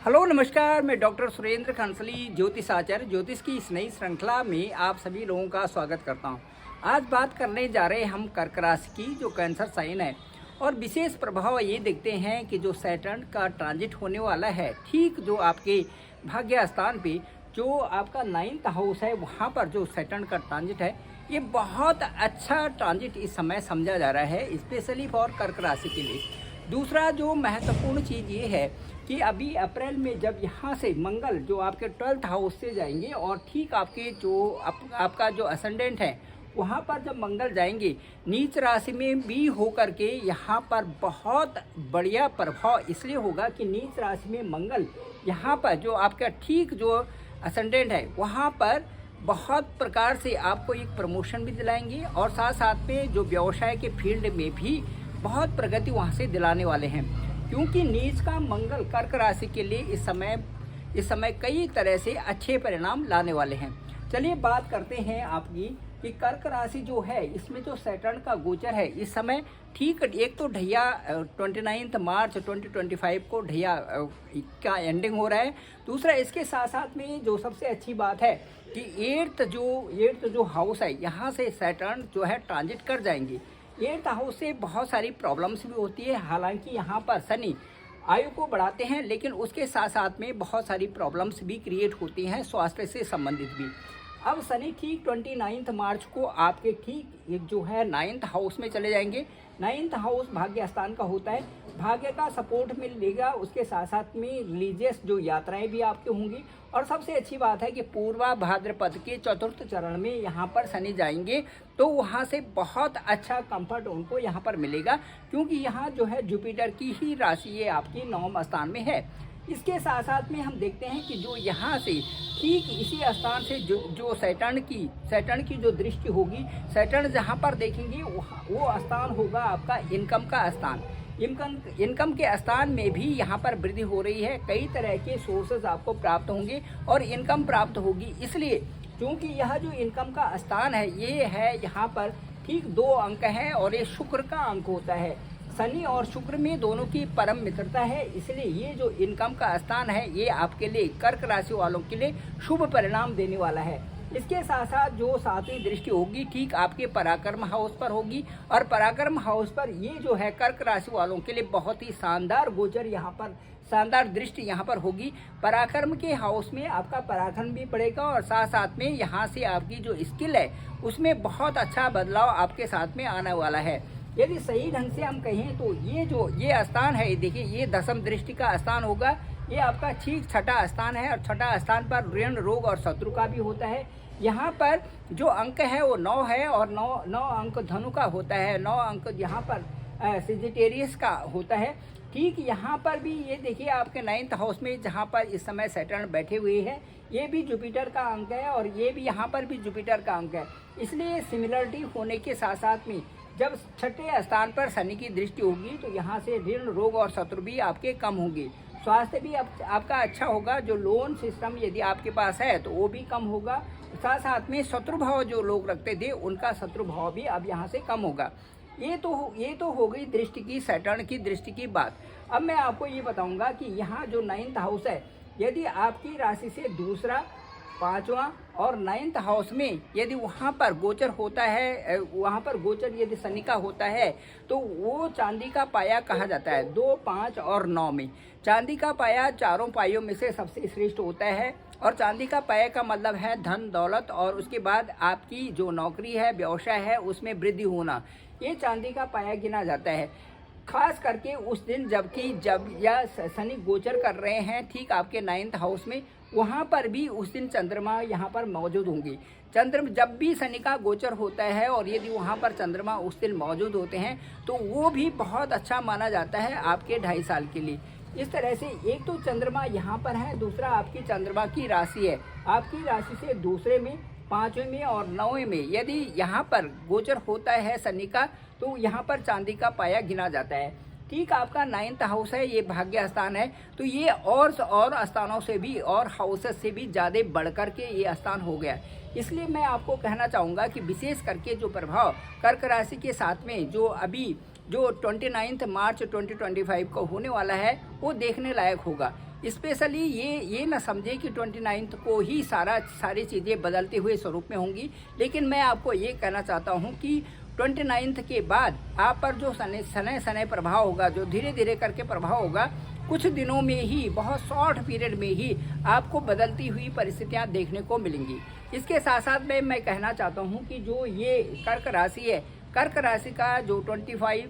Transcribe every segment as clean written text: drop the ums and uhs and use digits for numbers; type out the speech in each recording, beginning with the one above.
Hello नमस्कार, मैं doctor Surendra खंसली ज्योतिष आचार्य ज्योतिष की इस नई श्रृंखला में आप सभी लोगों का स्वागत करता हूं। आज बात करने जा रहे हैं हम कर्क राशि की, जो कैंसर साइन है, और विशेष प्रभाव ये देखते हैं कि जो सैटर्न का ट्रांजिट होने वाला है, ठीक जो आपके भाग्य स्थान पे जो आपका 9th हाउस है, वहाँ पर जो सैटर्न का ट्रांजिट है, ये बहुत अच्छा ट्रांजिट इस समय समझा जा रहा है, स्पेशली फॉर कर्क राशि के लिए। दूसरा जो महत्वपूर्ण चीज़ ये है कि अभी अप्रैल में जब यहाँ से मंगल जो आपके 12th हाउस से जाएंगे और ठीक आपके जो आपका जो असेंडेंट है, वहाँ पर जब मंगल जाएंगे नीच राशि में भी होकर के, यहाँ पर बहुत बढ़िया प्रभाव इसलिए होगा कि नीच राशि में मंगल यहाँ पर जो आपका ठीक जो असेंडेंट है, वहाँ पर बहुत प्रकार से आपको एक प्रमोशन भी दिलाएंगे और साथ साथ में जो व्यवसाय के फील्ड में भी बहुत प्रगति वहाँ से दिलाने वाले हैं, क्योंकि नीच का मंगल कर्क राशि के लिए इस समय कई तरह से अच्छे परिणाम लाने वाले हैं। चलिए बात करते हैं आपकी कि कर्क राशि जो है, इसमें जो सैटर्न का गोचर है इस समय ठीक, एक तो ढैया 29 मार्च 2025 को ढैया का एंडिंग हो रहा है। दूसरा इसके साथ साथ में जो सबसे अच्छी बात है कि एट्थ जो हाउस है, यहाँ से सैटर्न जो है ट्रांजिट कर जाएंगे। 8th हाउस से बहुत सारी प्रॉब्लम्स भी होती है, हालांकि यहाँ पर शनि आयु को बढ़ाते हैं, लेकिन उसके साथ साथ में बहुत सारी प्रॉब्लम्स भी क्रिएट होती हैं स्वास्थ्य से संबंधित भी। अब शनि ठीक 29 मार्च को आपके ठीक एक जो है 9th हाउस में चले जाएंगे। 9th हाउस भाग्य स्थान का होता है, भाग्य का सपोर्ट मिलेगा, उसके साथ साथ में रिलीजियस जो यात्राएं भी आपके होंगी। और सबसे अच्छी बात है कि पूर्वा भाद्रपद के 4th चरण में यहाँ पर शनि जाएंगे, तो वहाँ से बहुत अच्छा कंफर्ट उनको यहाँ पर मिलेगा, क्योंकि यहाँ जो है जुपिटर की ही राशि ये आपकी 9वें स्थान में है। इसके साथ साथ में हम देखते हैं कि जो यहाँ से ठीक इसी स्थान से जो सैटर्न की जो दृष्टि होगी, सैटर्न जहाँ पर देखेंगे वो स्थान होगा आपका इनकम का स्थान। इनकम के स्थान में भी यहाँ पर वृद्धि हो रही है, कई तरह के सोर्सेज आपको प्राप्त होंगे और इनकम प्राप्त होगी। इसलिए क्योंकि यह जो इनकम का स्थान है, ये है यहाँ पर ठीक 2 अंक हैं और ये शुक्र का अंक होता है। शनि और शुक्र में दोनों की परम मित्रता है, इसलिए ये जो इनकम का स्थान है, ये आपके लिए कर्क राशि वालों के लिए शुभ परिणाम देने वाला है। इसके साथ साथ जो 7वीं दृष्टि होगी ठीक आपके पराक्रम हाउस पर होगी, और पराक्रम हाउस पर ये जो है कर्क राशि वालों के लिए बहुत ही शानदार गोचर यहाँ पर, शानदार दृष्टि यहाँ पर होगी। पराक्रम के हाउस में आपका पराक्रम भी पड़ेगा और साथ साथ में यहाँ से आपकी जो स्किल है उसमें बहुत अच्छा बदलाव आपके साथ में आने वाला है। यदि सही ढंग से हम कहें तो ये स्थान है, देखिए ये 10वीं दृष्टि का स्थान होगा, ये आपका ठीक 6ठा स्थान है, और 6ठा स्थान पर ऋण, रोग और शत्रु का भी होता है। यहाँ पर जो अंक है वो 9 है और 9 अंक धनु का होता है, 9 अंक यहाँ पर सेजिटेरियस का होता है। ठीक यहाँ पर भी ये देखिए आपके 9th हाउस में जहाँ पर इस समय सैटर्न बैठे हुए हैं, ये भी जुपिटर का अंक है और ये भी यहाँ पर भी जुपिटर का अंक है। इसलिए सिमिलरिटी होने के साथ साथ में जब 6ठे स्थान पर शनि की दृष्टि होगी तो यहाँ से ऋण, रोग और शत्रु भी आपके कम होंगे। स्वास्थ्य भी आपका अच्छा होगा, जो लोन सिस्टम यदि आपके पास है तो वो भी कम होगा। साथ साथ में शत्रु भाव जो लोग रखते थे, उनका शत्रु भाव भी अब यहाँ से कम होगा। ये तो हो गई दृष्टि की, सैटर्न की दृष्टि की बात। अब मैं आपको ये बताऊंगा कि यहाँ जो 9th हाउस है, यदि आपकी राशि से दूसरा, 5वां और 9th हाउस में यदि वहाँ पर गोचर होता है, वहाँ पर गोचर यदि शनि का होता है, तो वो चांदी का पाया कहा जाता है। 2, 5 और 9 में चांदी का पाया चारों पायों में से सबसे श्रेष्ठ होता है, और चांदी का पाया का मतलब है धन दौलत, और उसके बाद आपकी जो नौकरी है, व्यवसाय है, उसमें वृद्धि होना, ये चांदी का पाया गिना जाता है। खास करके उस दिन जब यह शनि गोचर कर रहे हैं ठीक आपके 9th हाउस में, वहाँ पर भी उस दिन चंद्रमा यहाँ पर मौजूद होंगे। जब भी शनि का गोचर होता है और यदि वहाँ पर चंद्रमा उस दिन मौजूद होते हैं तो वो भी बहुत अच्छा माना जाता है आपके 2.5 साल के लिए। इस तरह से एक तो चंद्रमा यहाँ पर है, दूसरा आपकी चंद्रमा की राशि है, आपकी राशि से दूसरे में, 5वें में और 9वें में यदि यहाँ पर गोचर होता है शनि का, तो यहाँ पर चांदी का पाया गिना जाता है। ठीक आपका 9th हाउस है, ये भाग्य स्थान है, तो ये और स्थानों से भी और हाउसेस से भी ज़्यादा बढ़कर के ये स्थान हो गया। इसलिए मैं आपको कहना चाहूँगा कि विशेष करके जो प्रभाव कर्क राशि के साथ में जो अभी जो 29 मार्च 2025 को होने वाला है, वो देखने लायक होगा। स्पेशली ये ना समझे कि 29 को ही सारी चीज़ें बदलते हुए स्वरूप में होंगी, लेकिन मैं आपको ये कहना चाहता हूँ कि 29 के बाद आप पर जो सने प्रभाव होगा, जो धीरे धीरे करके प्रभाव होगा, कुछ दिनों में ही, बहुत शॉर्ट पीरियड में ही आपको बदलती हुई परिस्थितियां देखने को मिलेंगी। इसके साथ साथ में मैं कहना चाहता हूं कि जो ये कर्क राशि है, कर्क राशि का जो 2025,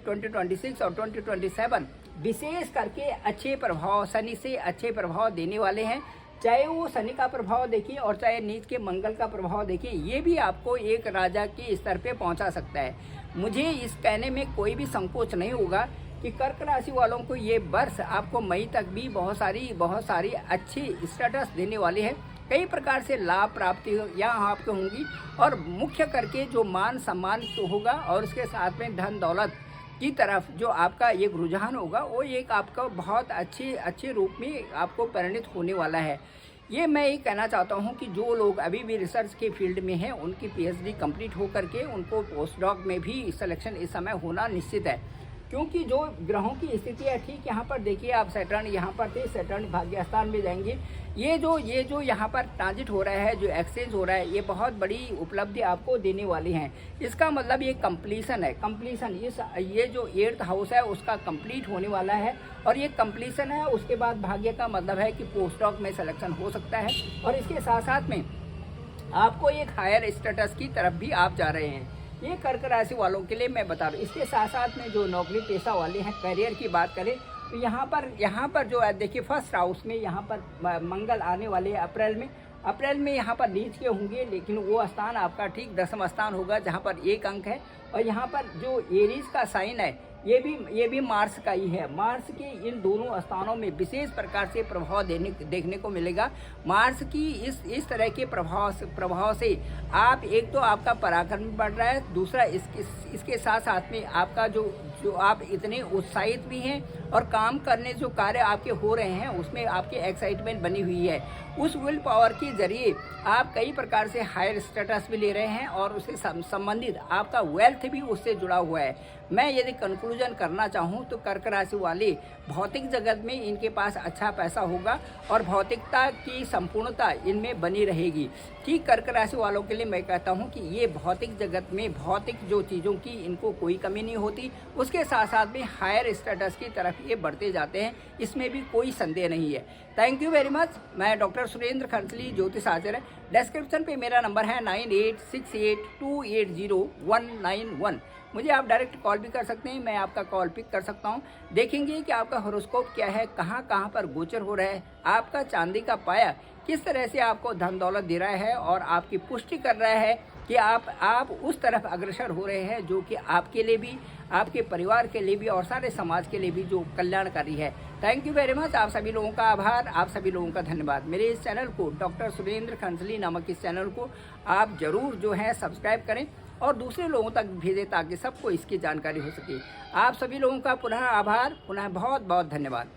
2026 और 2027 विशेष करके अच्छे प्रभाव, शनि से अच्छे प्रभाव देने वाले हैं। चाहे वो शनि का प्रभाव देखिए और चाहे नीच के मंगल का प्रभाव देखिए, ये भी आपको एक राजा के स्तर पे पहुंचा सकता है। मुझे इस कहने में कोई भी संकोच नहीं होगा कि कर्क राशि वालों को ये वर्ष आपको मई तक भी बहुत सारी अच्छी स्टेटस देने वाले हैं। कई प्रकार से लाभ प्राप्ति यहाँ आपको होंगी और मुख्य करके जो मान सम्मान तो होगा और उसके साथ में धन दौलत की तरफ जो आपका एक रुझान होगा, वो एक आपका बहुत अच्छे रूप में आपको परिणित होने वाला है। ये मैं ये कहना चाहता हूँ कि जो लोग अभी भी रिसर्च के फील्ड में हैं, उनकी PhD कंप्लीट हो करके उनको पोस्ट डॉक में भी सिलेक्शन इस समय होना निश्चित है, क्योंकि जो ग्रहों की स्थिति है ठीक यहाँ पर देखिए आप सैटर्न यहाँ पर थे, सैटर्न भाग्य स्थान में जाएंगे। ये जो यहाँ पर ट्रांजिट हो रहा है, जो एक्सचेंज हो रहा है, ये बहुत बड़ी उपलब्धि आपको देने वाली हैं। इसका मतलब ये कंप्लीशन है, कंप्लीशन ये जो 8th हाउस है उसका कंप्लीट होने वाला है और ये कंप्लीशन है। उसके बाद भाग्य का मतलब है कि पोस्ट डॉक में सिलेक्शन हो सकता है और इसके साथ साथ में आपको एक हायर स्टेटस की तरफ भी आप जा रहे हैं। ये कर्क राशि वालों के लिए मैं बता रहा हूँ। इसके साथ साथ में जो नौकरी पेशा वाले हैं, करियर की बात करें तो यहाँ पर जो है देखिए फर्स्ट हाउस में यहाँ पर मंगल आने वाले हैं अप्रैल में यहाँ पर नीच के होंगे, लेकिन वो स्थान आपका ठीक 10वां स्थान होगा जहाँ पर 1 अंक है। और यहाँ पर जो एरीज का साइन है ये भी मार्स का ही है। मार्स के इन दोनों स्थानों में विशेष प्रकार से प्रभाव देखने को मिलेगा। मार्स की इस तरह के प्रभाव से आप एक तो आपका पराक्रम बढ़ रहा है, दूसरा इसके साथ साथ में आपका जो आप इतने उत्साहित भी हैं और काम करने जो कार्य आपके हो रहे हैं उसमें आपकी एक्साइटमेंट बनी हुई है। उस विल पावर के जरिए आप कई प्रकार से हायर स्टेटस भी ले रहे हैं और उससे संबंधित आपका वेल्थ भी उससे जुड़ा हुआ है। मैं यदि कंक्लूजन करना चाहूँ तो कर्क राशि वाले भौतिक जगत में इनके पास अच्छा पैसा होगा और भौतिकता की संपूर्णता इनमें बनी रहेगी। ठीक कर्क राशि वालों के लिए मैं कहता हूँ कि ये भौतिक जगत में भौतिक जो चीज़ों की इनको कोई कमी नहीं होती, उसके साथ साथ में हायर स्टेटस की तरफ ये बढ़ते जाते हैं, इसमें भी कोई संदेह नहीं है। Thank you very much. मैं डॉक्टर सुरेंद्र खंसली, ज्योतिष आचार्य। डिस्क्रिप्शन पे मेरा नंबर है 9868280191। मुझे आप डायरेक्ट कॉल भी कर सकते हैं, मैं आपका कॉल पिक कर सकता हूं। देखेंगे कि आपका हॉरोस्कोप क्या है, कहां पर गोचर हो रहा है, आपका चांदी का पाया किस तरह से आपको धन दौलत दे रहा है और आपकी पुष्टि कर रहा है कि आप उस तरफ अग्रसर हो रहे हैं जो कि आपके लिए भी, आपके परिवार के लिए भी और सारे समाज के लिए भी जो कल्याणकारी है। Thank you very much. आप सभी लोगों का आभार, आप सभी लोगों का धन्यवाद। मेरे इस चैनल को, डॉक्टर सुरेंद्र खंसली नामक इस चैनल को आप जरूर जो है सब्सक्राइब करें और दूसरे लोगों तक भेजें ताकि सबको इसकी जानकारी हो सके। आप सभी लोगों का पुनः आभार, पुनः बहुत बहुत धन्यवाद।